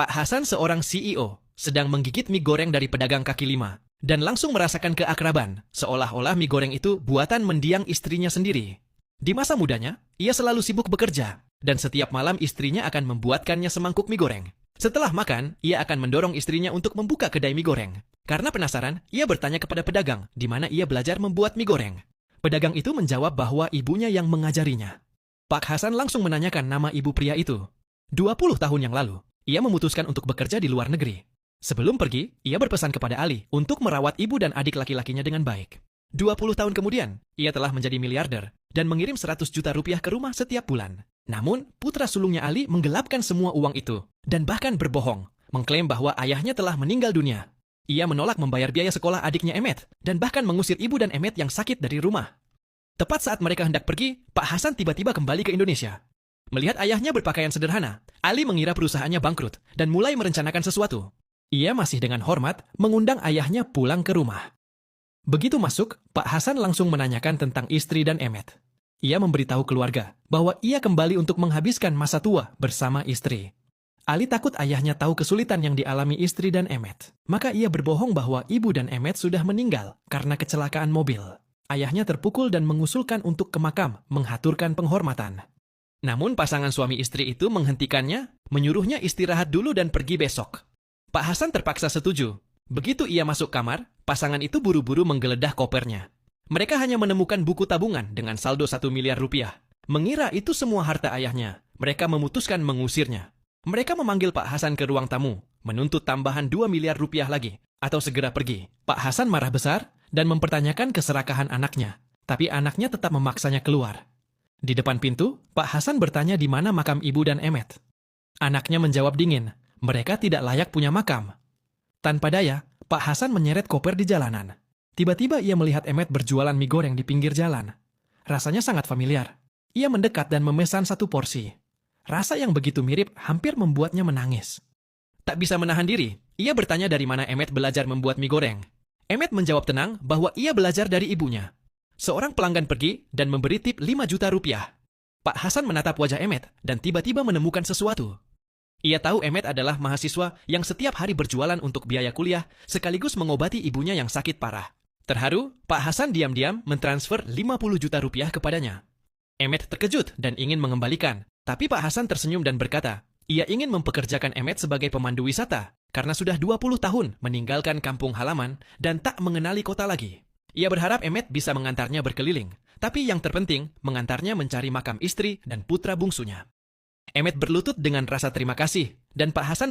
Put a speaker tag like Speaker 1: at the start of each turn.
Speaker 1: Pak Hasan, seorang CEO, sedang menggigit mie goreng dari pedagang kaki lima dan langsung merasakan keakraban, seolah-olah mie goreng itu buatan mendiang istrinya sendiri. Di masa mudanya, ia selalu sibuk bekerja, dan setiap malam istrinya akan membuatkannya semangkuk mie goreng. Setelah makan, ia akan mendorong istrinya untuk membuka kedai mie goreng. Karena penasaran, ia bertanya kepada pedagang di mana ia belajar membuat mie goreng. Pedagang itu menjawab bahwa ibunya yang mengajarinya. Pak Hasan langsung menanyakan nama ibu pria itu. 20 tahun yang lalu, ia memutuskan untuk bekerja di luar negeri. Sebelum pergi, ia berpesan kepada Ali untuk merawat ibu dan adik laki-lakinya dengan baik. 20 tahun kemudian, ia telah menjadi miliarder dan mengirim 100 juta rupiah ke rumah setiap bulan. Namun, putra sulungnya Ali menggelapkan semua uang itu dan bahkan berbohong, mengklaim bahwa ayahnya telah meninggal dunia. Ia menolak membayar biaya sekolah adiknya Emet dan bahkan mengusir ibu dan Emet yang sakit dari rumah. Tepat saat mereka hendak pergi, Pak Hasan tiba-tiba kembali ke Indonesia. Melihat ayahnya berpakaian sederhana, Ali mengira perusahaannya bangkrut dan mulai merencanakan sesuatu. Ia masih dengan hormat mengundang ayahnya pulang ke rumah. Begitu masuk, Pak Hasan langsung menanyakan tentang istri dan Emet. Ia memberitahu keluarga bahwa ia kembali untuk menghabiskan masa tua bersama istri. Ali takut ayahnya tahu kesulitan yang dialami istri dan Emet. Maka ia berbohong bahwa ibu dan Emet sudah meninggal karena kecelakaan mobil. Ayahnya terpukul dan mengusulkan untuk ke makam menghaturkan penghormatan. Namun pasangan suami istri itu menghentikannya, menyuruhnya istirahat dulu dan pergi besok. Pak Hasan terpaksa setuju. Begitu ia masuk kamar, pasangan itu buru-buru menggeledah kopernya. Mereka hanya menemukan buku tabungan dengan saldo 1 miliar rupiah. Mengira itu semua harta ayahnya, mereka memutuskan mengusirnya. Mereka memanggil Pak Hasan ke ruang tamu, menuntut tambahan 2 miliar rupiah lagi, atau segera pergi. Pak Hasan marah besar dan mempertanyakan keserakahan anaknya, tapi anaknya tetap memaksanya keluar. Di depan pintu, Pak Hasan bertanya di mana makam ibu dan Emet. Anaknya menjawab dingin, mereka tidak layak punya makam. Tanpa daya, Pak Hasan menyeret koper di jalanan. Tiba-tiba ia melihat Emet berjualan mie goreng di pinggir jalan. Rasanya sangat familiar. Ia mendekat dan memesan 1 porsi. Rasa yang begitu mirip hampir membuatnya menangis. Tak bisa menahan diri, ia bertanya dari mana Emet belajar membuat mie goreng. Emet menjawab tenang bahwa ia belajar dari ibunya. Seorang pelanggan pergi dan memberi tip 5 juta rupiah. Pak Hasan menatap wajah Emet dan tiba-tiba menemukan sesuatu. Ia tahu Emet adalah mahasiswa yang setiap hari berjualan untuk biaya kuliah sekaligus mengobati ibunya yang sakit parah. Terharu, Pak Hasan diam-diam mentransfer 50 juta rupiah kepadanya. Emet terkejut dan ingin mengembalikan, tapi Pak Hasan tersenyum dan berkata, ia ingin mempekerjakan Emet sebagai pemandu wisata karena sudah 20 tahun meninggalkan kampung halaman dan tak mengenali kota lagi. Ia berharap Emet bisa mengantarnya berkeliling, tapi yang terpenting mengantarnya mencari makam istri dan putra bungsunya. Emet berlutut dengan rasa terima kasih, dan Pak Hasan